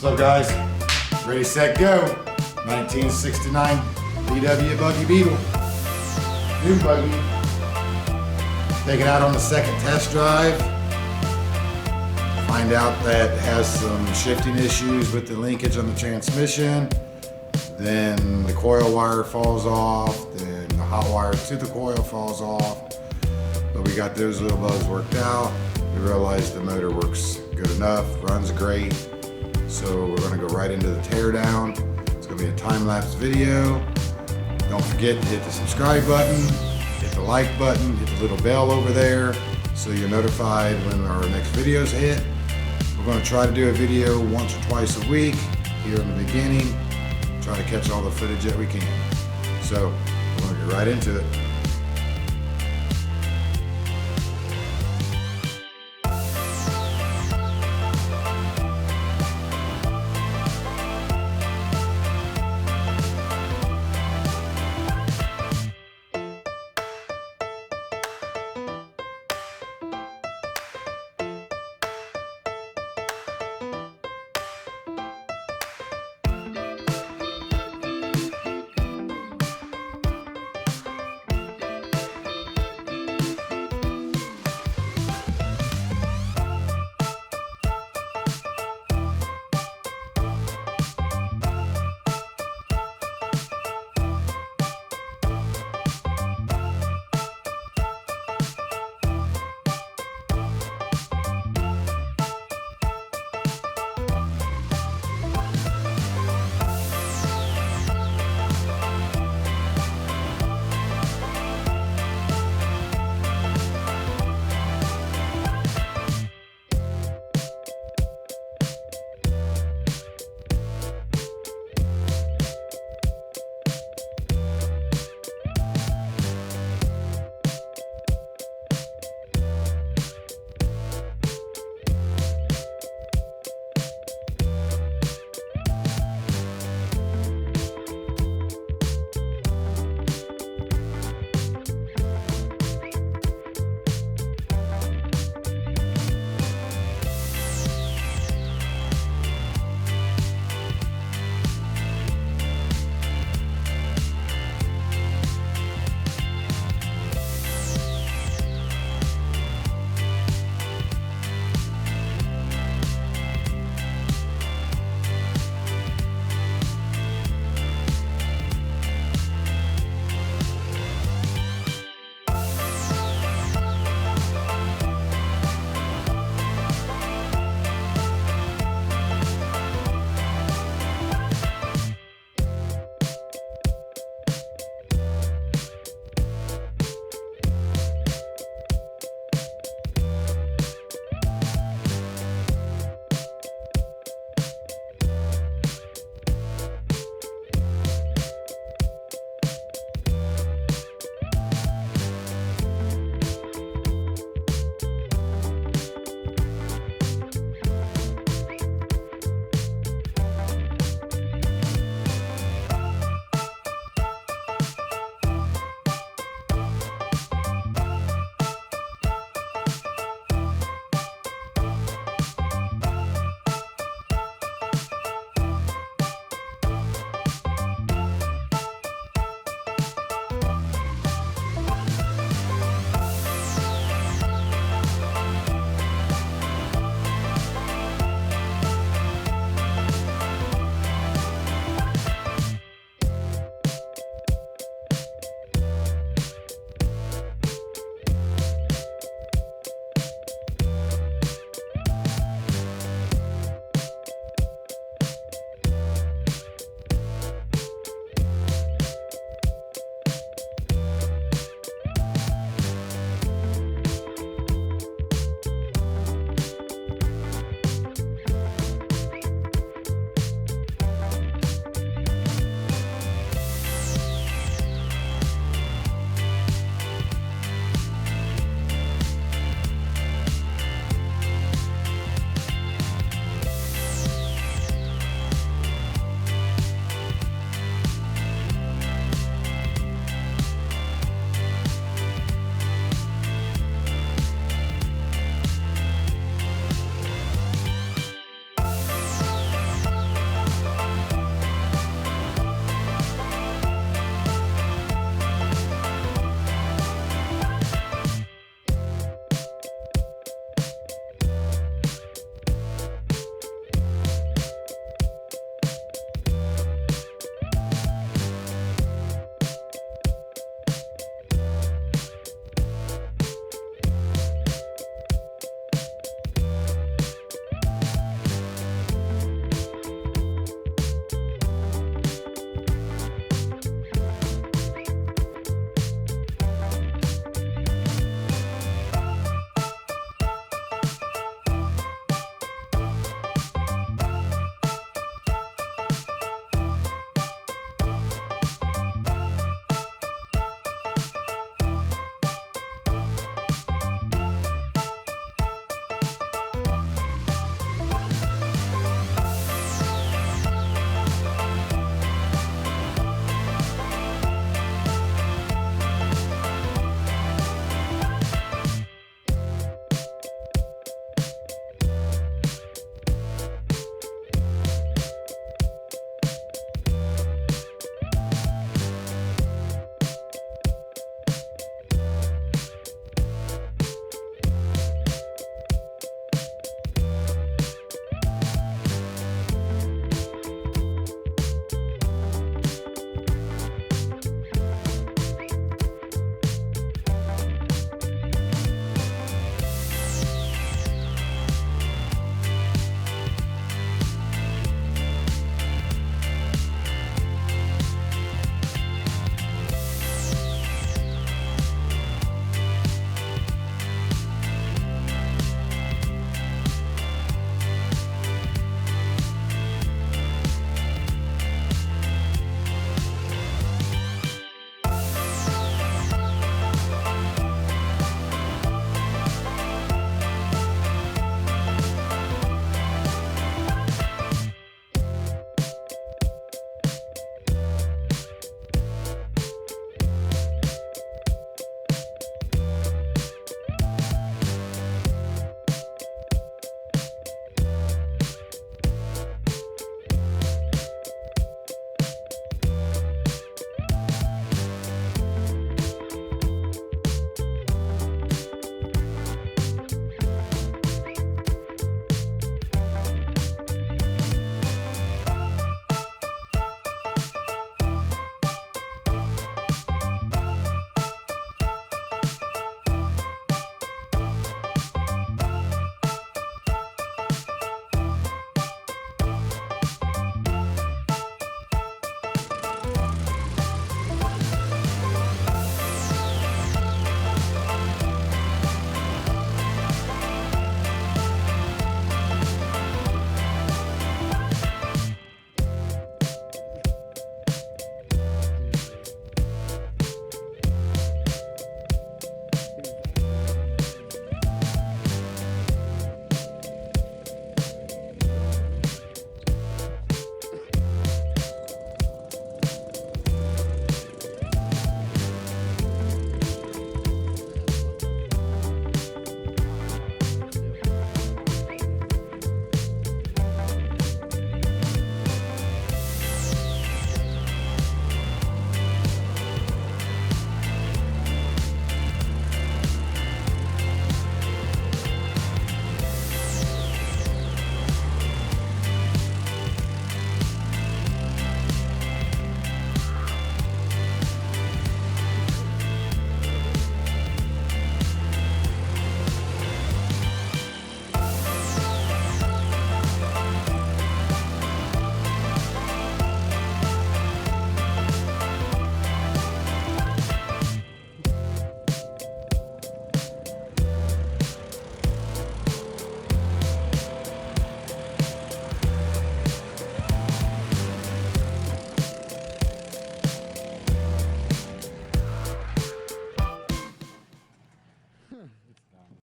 So guys, ready, set, go. 1969 VW Buggy Beetle. New buggy. Take it out on the second test drive. Find out that it has some shifting issues with the linkage on the transmission. Then the coil wire falls off. Then the hot wire to the coil falls off. But we got those little bugs worked out. We realized the motor works good enough, runs great. So we're gonna go right into the teardown. It's gonna be a time-lapse video. Don't forget to hit the subscribe button, hit the like button, hit the little bell over there so you're notified when our next videos hit. We're gonna try to do a video once or twice a week here in the beginning. Try to catch all the footage that we can. So we're gonna get right into it.